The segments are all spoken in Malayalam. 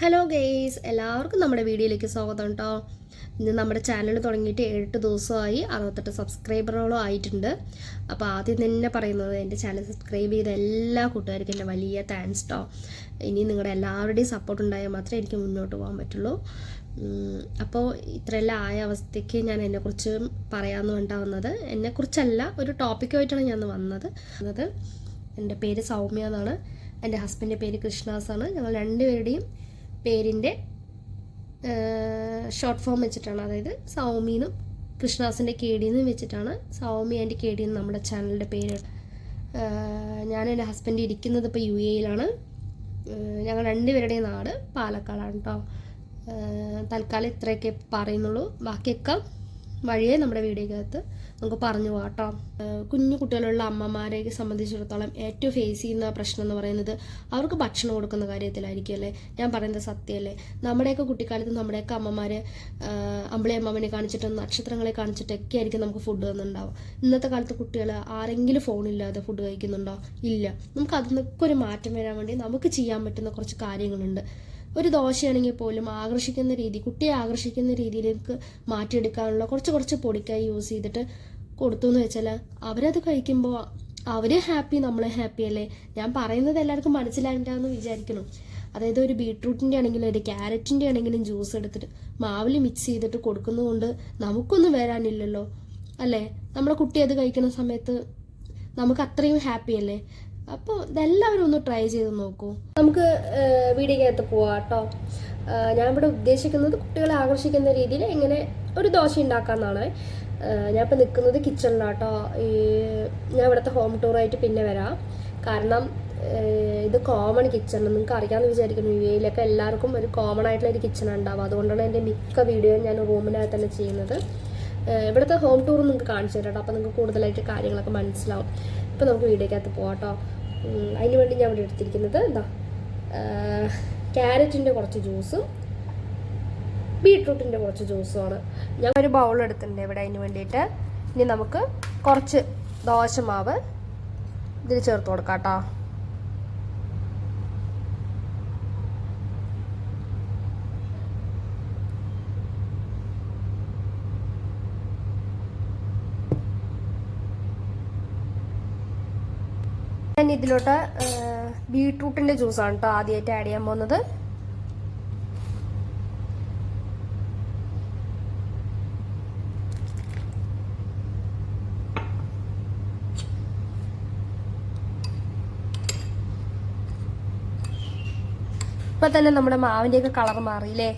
ഹലോ ഗെയ്സ്, എല്ലാവർക്കും നമ്മുടെ വീഡിയോയിലേക്ക് സ്വാഗതം കേട്ടോ. ഇന്ന് നമ്മുടെ ചാനൽ തുടങ്ങിയിട്ട് 8 ദിവസമായി, 68 സബ്സ്ക്രൈബറുകളും ആയിട്ടുണ്ട്. അപ്പോൾ ആദ്യം തന്നെ പറയുന്നത്, എൻ്റെ ചാനൽ സബ്സ്ക്രൈബ് ചെയ്ത എല്ലാ കൂട്ടുകാർക്കും എൻ്റെ വലിയ താങ്ക്സ് കേട്ടോ. ഇനി നിങ്ങളുടെ എല്ലാവരുടെയും സപ്പോർട്ട് ഉണ്ടായാൽ മാത്രമേ എനിക്ക് മുന്നോട്ട് പോകാൻ പറ്റുള്ളൂ. അപ്പോൾ ഇത്രയെല്ലാം ആയ അവസ്ഥയ്ക്ക് ഞാൻ എന്നെക്കുറിച്ച് പറയാമെന്ന് വേണ്ട വന്നത്. എന്നെക്കുറിച്ചല്ല, ഒരു ടോപ്പിക്കുമായിട്ടാണ് ഞാൻ വന്നത്. എൻ്റെ പേര് സൗമ്യ എന്നാണ്. എൻ്റെ ഹസ്ബൻഡിൻ്റെ പേര് കൃഷ്ണാസാണ്. ഞങ്ങൾ രണ്ടുപേരുടെയും പേരിൻ്റെ ഷോർട്ട് ഫോം വെച്ചിട്ടാണ്, അതായത് സൗമീനും കൃഷ്ണാസിൻ്റെ കേടിയെന്നും വെച്ചിട്ടാണ് സൗമി ആൻഡ് കേടിയെന്ന് നമ്മുടെ ചാനലിൻ്റെ പേര്. ഞാൻ എൻ്റെ ഹസ്ബൻഡ് ഇരിക്കുന്നത് ഇപ്പോൾ UAE-യിലാണ്. ഞങ്ങൾ രണ്ടുപേരുടെയും നാട് പാലക്കാടാണ് കേട്ടോ. തൽക്കാലം ഇത്രയൊക്കെ പറയുന്നുള്ളൂ. ബാക്കിയൊക്കെ വഴിയേ നമ്മുടെ വീഡിയോക്കകത്ത് നമുക്ക് പറഞ്ഞു പോകാം കേട്ടോ. കുഞ്ഞു കുട്ടികളുള്ള അമ്മമാരെ സംബന്ധിച്ചിടത്തോളം ഏറ്റവും ഫേസ് ചെയ്യുന്ന പ്രശ്നം എന്ന് പറയുന്നത് അവർക്ക് ഭക്ഷണം കൊടുക്കുന്ന കാര്യത്തിലായിരിക്കും അല്ലേ. ഞാൻ പറയുന്നത് സത്യമല്ലേ. നമ്മുടെയൊക്കെ കുട്ടിക്കാലത്ത് നമ്മുടെയൊക്കെ അമ്മമാർ അമ്പിളി അമ്മമ്മനെ കാണിച്ചിട്ടും നക്ഷത്രങ്ങളെ കാണിച്ചിട്ടൊക്കെ ആയിരിക്കും നമുക്ക് ഫുഡ് തന്നിട്ടുണ്ടാവും. ഇന്നത്തെ കാലത്ത് കുട്ടികൾ ആരെങ്കിലും ഫോണില്ലാതെ ഫുഡ് കഴിക്കുന്നുണ്ടോ? ഇല്ല. നമുക്ക് അതിനൊക്കെ ഒരു മാറ്റം വരാൻ വേണ്ടി നമുക്ക് ചെയ്യാൻ പറ്റുന്ന കുറച്ച് കാര്യങ്ങളുണ്ട്. ഒരു ദോശയാണെങ്കിൽ പോലും ആകർഷിക്കുന്ന രീതി, കുട്ടിയെ ആകർഷിക്കുന്ന രീതിയിലേക്ക് മാറ്റിയെടുക്കാനുള്ള കുറച്ച് പൊടിക്കായി യൂസ് ചെയ്തിട്ട് കൊടുത്തു എന്ന് വെച്ചാൽ അവരത് കഴിക്കുമ്പോൾ അവർ ഹാപ്പി, നമ്മൾ ഹാപ്പി അല്ലേ. ഞാൻ പറയുന്നത് എല്ലാവർക്കും മനസ്സിലായിട്ടാന്ന് വിചാരിക്കണം. അതായത് ഒരു ബീട്രൂട്ടിൻ്റെ ആണെങ്കിലും ഒരു ക്യാരറ്റിൻ്റെ ആണെങ്കിലും ജ്യൂസ് എടുത്തിട്ട് മാവിൽ മിക്സ് ചെയ്തിട്ട് കൊടുക്കുന്നതുകൊണ്ട് നമുക്കൊന്നും വരാനില്ലല്ലോ അല്ലേ. നമ്മുടെ കുട്ടി അത് കഴിക്കുന്ന സമയത്ത് നമുക്ക് അത്രയും ഹാപ്പി അല്ലേ. അപ്പോൾ ഇതെല്ലാവരും ഒന്ന് ട്രൈ ചെയ്ത് നോക്കൂ. നമുക്ക് വീഡിയോക്കകത്ത് പോവാം കേട്ടോ. ഞാനിവിടെ ഉദ്ദേശിക്കുന്നത് കുട്ടികളെ ആകർഷിക്കുന്ന രീതിയിൽ എങ്ങനെ ഒരു ദോശ ഉണ്ടാക്കാമെന്നാണ്. ഞാനിപ്പോൾ നിൽക്കുന്നത് കിച്ചണിലാട്ടോ. ഞാൻ ഇവിടുത്തെ ഹോം ടൂറായിട്ട് പിന്നെ വരാം. കാരണം ഇത് കോമൺ കിച്ചൺ, നിങ്ങൾക്ക് അറിയാമെന്ന് വിചാരിക്കുന്നു. UAE-യിലൊക്കെ എല്ലാവർക്കും ഒരു കോമൺ ആയിട്ടുള്ള ഒരു കിച്ചൺ ഉണ്ടാവും. അതുകൊണ്ടാണ് എൻ്റെ മിക്ക വീഡിയോ ഞാൻ റൂമിനകത്ത് തന്നെ ചെയ്യുന്നത്. ഇവിടുത്തെ ഹോം ടൂർ നിങ്ങൾക്ക് കാണിച്ചു തരാം. അപ്പോൾ നിങ്ങൾക്ക് കൂടുതലായിട്ട് കാര്യങ്ങളൊക്കെ മനസ്സിലാവും. ഇപ്പോൾ നമുക്ക് വീഡിയോക്കകത്ത് പോകാം കേട്ടോ. അതിന് വേണ്ടി ഞാൻ ഇവിടെ എടുത്തിരിക്കുന്നത് ക്യാരറ്റിൻ്റെ കുറച്ച് ജ്യൂസും ബീട്രൂട്ടിൻ്റെ കുറച്ച് ജ്യൂസുമാണ്. ഞാൻ ഒരു ബൗൾ എടുത്തിട്ടുണ്ട് ഇവിടെ അതിന് വേണ്ടിയിട്ട്. ഇനി നമുക്ക് കുറച്ച് ദോശമാവ് ഇതിൽ ചേർത്ത് കൊടുക്കാം കേട്ടോ. ഞാൻ ഇതിലോട്ട് ബീട്രൂട്ടിൻ്റെ ജ്യൂസാണ് കേട്ടോ ആദ്യമായിട്ട് ആഡ് ചെയ്യാൻ പോകുന്നത്. ഇപ്പൊ തന്നെ നമ്മുടെ മാവിൻ്റെയൊക്കെ കളർ മാറിയില്ലേ.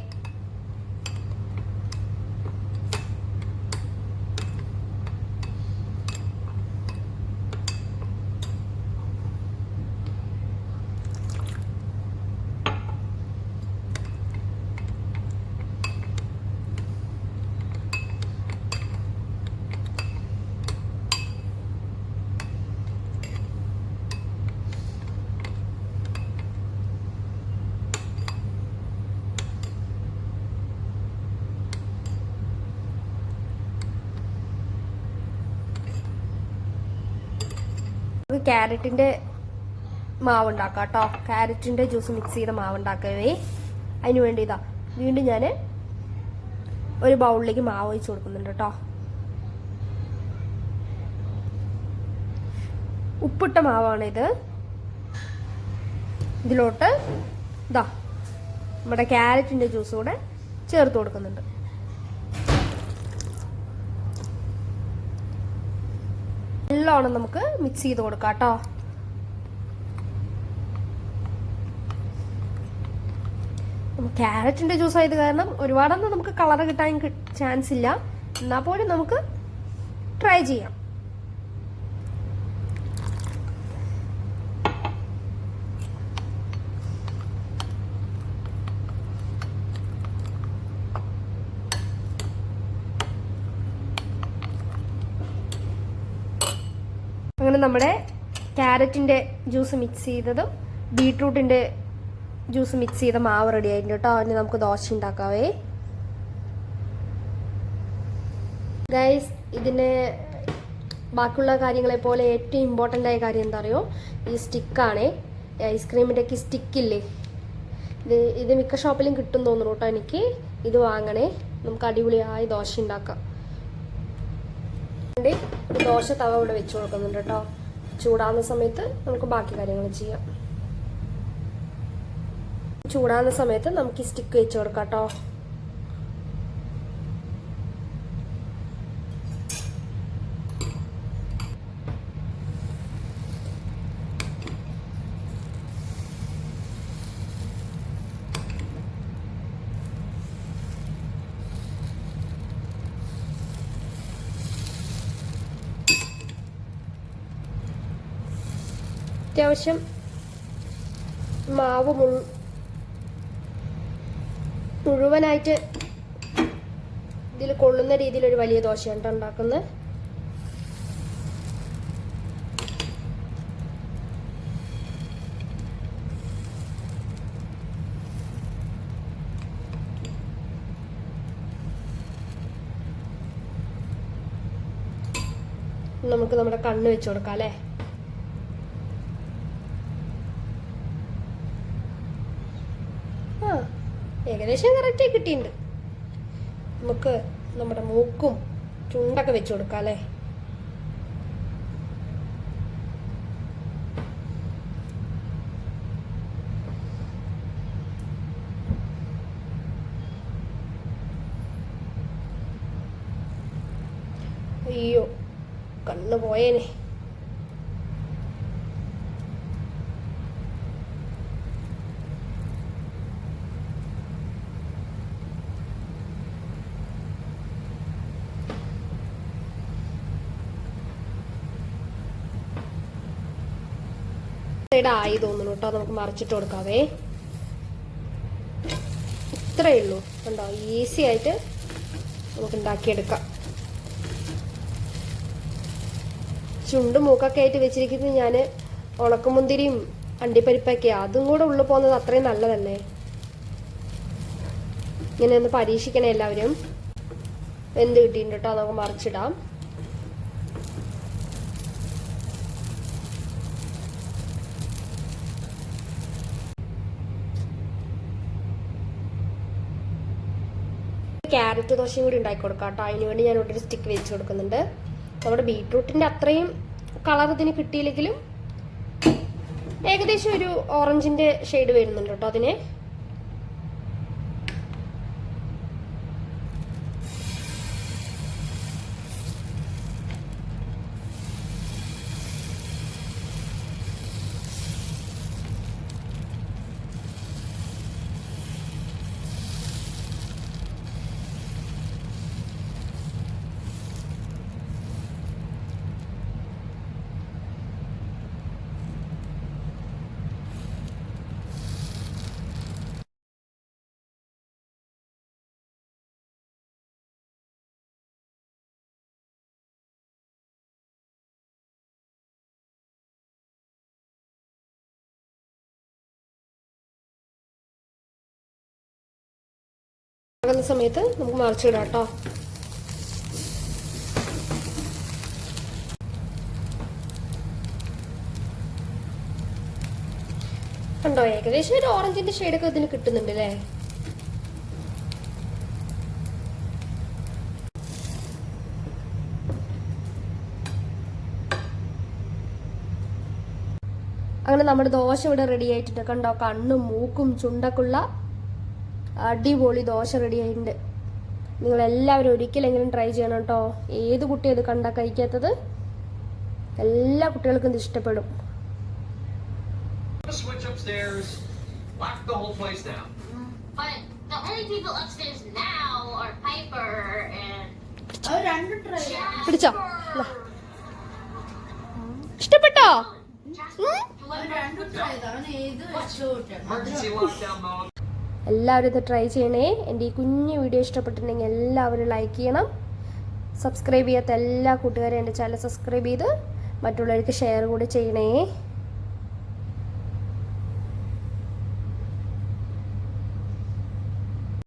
ക്യാരറ്റിൻ്റെ മാവ് ഉണ്ടാക്കാം കേട്ടോ. ക്യാരറ്റിൻ്റെ ജ്യൂസ് മിക്സ് ചെയ്ത മാവ് ഉണ്ടാക്കവേ. അതിന് വേണ്ടി വീണ്ടും ഞാൻ ഒരു ബൗളിലേക്ക് മാവ് ഒഴിച്ച് കൊടുക്കുന്നുണ്ട് കേട്ടോ. ഉപ്പിട്ട മാവാണിത്. ഇതിലോട്ട് നമ്മുടെ ക്യാരറ്റിൻ്റെ ജ്യൂസ് കൂടെ ചേർത്ത് കൊടുക്കുന്നുണ്ട്. നല്ലോണം നമുക്ക് മിക്സ് ചെയ്ത് കൊടുക്കാം കേട്ടോ. ക്യാരറ്റിൻ്റെ ജ്യൂസ് ആയത് കാരണം ഒരുപാടൊന്നും നമുക്ക് കളർ കിട്ടാൻ ചാൻസ് ഇല്ല. എന്നാൽ പോലും നമുക്ക് ട്രൈ ചെയ്യാം. അങ്ങനെ നമ്മുടെ ക്യാരറ്റിൻ്റെ ജ്യൂസ് മിക്സ് ചെയ്തതും ബീട്രൂട്ടിൻ്റെ ജ്യൂസ് മിക്സ് ചെയ്ത മാവ് റെഡി ആയിട്ടുണ്ട് കേട്ടോ. അതിന് നമുക്ക് ദോശ ഉണ്ടാക്കാവേ. ഗൈസ്, ഇതിന് ബാക്കിയുള്ള കാര്യങ്ങളെ പോലെ ഏറ്റവും ഇമ്പോർട്ടൻ്റ് ആയ കാര്യം എന്താ അറിയോ? ഈ സ്റ്റിക്കാണേ. ഐസ്ക്രീമിൻ്റെയൊക്കെ സ്റ്റിക്കില്ലേ, ഇത് മിക്ക ഷോപ്പിലും കിട്ടും തോന്നുന്നു കേട്ടോ. എനിക്ക് ഇത് വാങ്ങണേ. നമുക്ക് അടിപൊളിയായി ദോശ ഉണ്ടാക്കാം. ഒരു ദോശ തവ ഇവിടെ വെച്ച് കൊടുക്കുന്നുണ്ട് കേട്ടോ. ചൂടാകുന്ന സമയത്ത് നമുക്ക് ബാക്കി കാര്യങ്ങൾ ചെയ്യാം. ചൂടാകുന്ന സമയത്ത് നമുക്ക് ഈ സ്റ്റിക്ക് വെച്ച് കൊടുക്കാം കേട്ടോ. അത്യാവശ്യം മാവ് മുഴുവനായിട്ട് ഇതിൽ കൊള്ളുന്ന രീതിയിലൊരു വലിയ ദോശയാണ് ഉണ്ടാക്കുന്നത്. നമുക്ക് നമ്മുടെ കണ്ണ് വെച്ച് കൊടുക്കാം അല്ലേ. ഏകദേശം കറക്റ്റായി കിട്ടിയിട്ടുണ്ട്. നമുക്ക് നമ്മുടെ മൂക്കും ചുണ്ടൊക്കെ വെച്ച് കൊടുക്കാം അല്ലേ. അയ്യോ കണ്ണ് പോയേനെ. ആയി തോന്നുന്നു കേട്ടോ. നമുക്ക് മറിച്ചിട്ട് കൊടുക്കാവേ. ഇത്രയേ ഉള്ളൂ കണ്ടോ. ഈസി ആയിട്ട് നമുക്ക് ഉണ്ടാക്കിയെടുക്കാം. ചുണ്ട് മൂക്കൊക്കെ ആയിട്ട് വെച്ചിരിക്കുന്നത് ഞാൻ ഉണക്കമുന്തിരിയും അണ്ടിപ്പരിപ്പൊക്കെയാ. അതും കൂടെ ഉള്ളു പോകുന്നത് അത്രയും നല്ലതല്ലേ. ഇങ്ങനെ ഒന്ന് പരീക്ഷിക്കണേ എല്ലാവരും. വെന്ത് കിട്ടിയിട്ടുണ്ട് കേട്ടോ. നമുക്ക് മറിച്ചിടാം. ക്യാരറ്റ് ദോശയും കൂടി ഉണ്ടാക്കി കൊടുക്കാം കേട്ടോ. അതിന് വേണ്ടി ഞാൻ ഇവിടെ ഒരു സ്റ്റിക്ക് വെച്ച് കൊടുക്കുന്നുണ്ട്. നമ്മുടെ ബീട്രൂട്ടിൻ്റെ അത്രയും കളർ ഇതിന് കിട്ടിയില്ലെങ്കിലും ഏകദേശം ഒരു ഓറഞ്ചിൻ്റെ ഷെയ്ഡ് വരുന്നുണ്ട് കേട്ടോ അതിന്. ആകുന്ന സമയത്ത് നമുക്ക് മറിച്ചിടാം കേട്ടോ. കണ്ടോ ഏകദേശം ഒരു ഓറഞ്ചിന്റെ ഷെയ്ഡൊക്കെ ഇതിന് കിട്ടുന്നുണ്ട് അല്ലേ. അങ്ങനെ നമ്മുടെ ദോശ ഇവിടെ റെഡി ആയിട്ടുണ്ട്. കണ്ടോ കണ്ണും മൂക്കും ചുണ്ടൊക്കെയുള്ള അടിപൊളി ദോശ റെഡി ആയിട്ടുണ്ട്. നിങ്ങളെല്ലാവരും ഒരിക്കലെങ്കിലും ട്രൈ ചെയ്യണം കേട്ടോ. ഏത് കുട്ടി അത് കണ്ടാൽ കഴിക്കാത്തത്? എല്ലാ കുട്ടികൾക്കും ഇത് ഇഷ്ടപ്പെടും. പിടിച്ചോ? ഇഷ്ടപ്പെട്ടോ? എല്ലാവരും ഇത് ട്രൈ ചെയ്യണേ. എൻ്റെ ഈ കുഞ്ഞു വീഡിയോ ഇഷ്ടപ്പെട്ടിട്ടുണ്ടെങ്കിൽ എല്ലാവരും ലൈക്ക് ചെയ്യണം. സബ്സ്ക്രൈബ് ചെയ്യാത്ത എല്ലാ കൂട്ടുകാരും എൻ്റെ ചാനൽ സബ്സ്ക്രൈബ് ചെയ്ത് മറ്റുള്ളവർക്ക് ഷെയർ കൂടി ചെയ്യണേ.